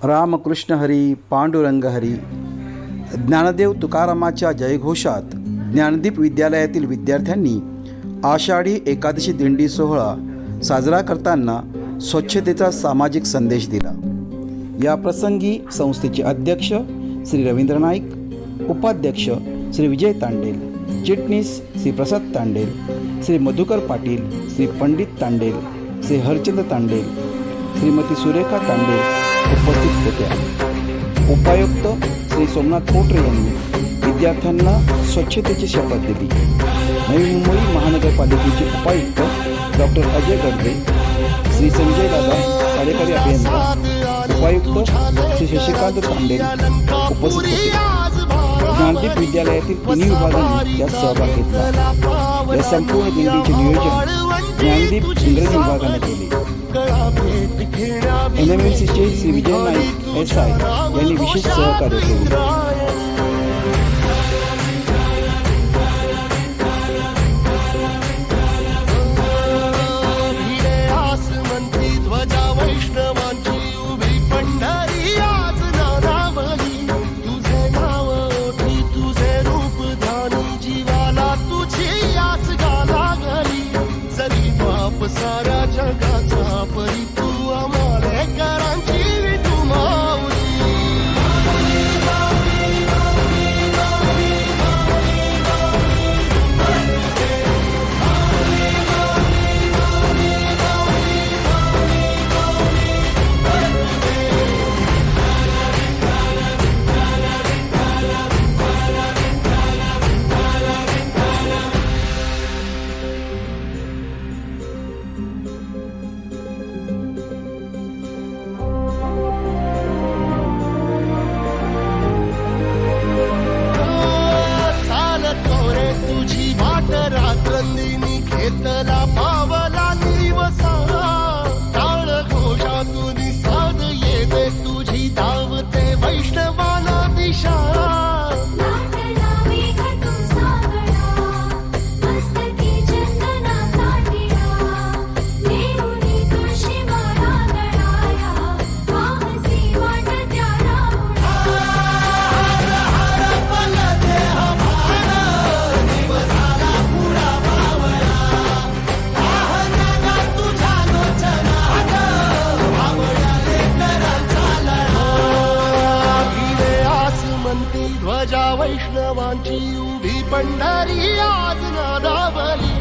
रामकृष्ण हरी पांडुरंग हरी. ज्ञानदेव तुकारामाच्या जयघोषात ज्ञानदीप विद्यालयातील विद्यार्थ्यांनी आषाढी एकादशी दिंडी सोहळा साजरा करताना स्वच्छतेचा सामाजिक संदेश दिला. या प्रसंगी संस्थेचे अध्यक्ष श्री रवींद्र नाईक, उपाध्यक्ष श्री विजय तांडेल, चिटणीस श्री प्रसाद तांडेल, श्री मधुकर पाटील, श्री पंडित तांडेल, श्री हरचंद्र तांडेल, श्रीमती सुरेखा तांडेल उपस्थित होत्या. उपायुक्त श्री सोमनाथ कोटरे यांनी विद्यार्थ्यांना स्वच्छतेची शपथ दिली. नवी मुंबई महानगरपालिकेचे उपायुक्त डॉक्टर अजय गडदे, श्री संजय दादा कार्यकारी अभियंता, उपायुक्त श्री शशिकांत तांडेल उपस्थित होते. ज्ञानदीप विद्यालयातील तिन्ही विभागांनी यात सहभाग घेतला. या संपूर्ण दिंडीचे नियोजन ज्ञानदीप इंग्रजी विभागाने केले. NMMCचे श्री विजय नाईक SI यांनी विशेष सहकार्य केले. सारा जगाचा परी तू आम्हाला करांची तू माऊली. रात्रंदिनी घेतला पावला दिवसा टाळ घोषातून साध येते तुझी धावते वैष्णवाला दिशा. ध्वजा वैष्णवांची उभी पंढरी आज नादावली.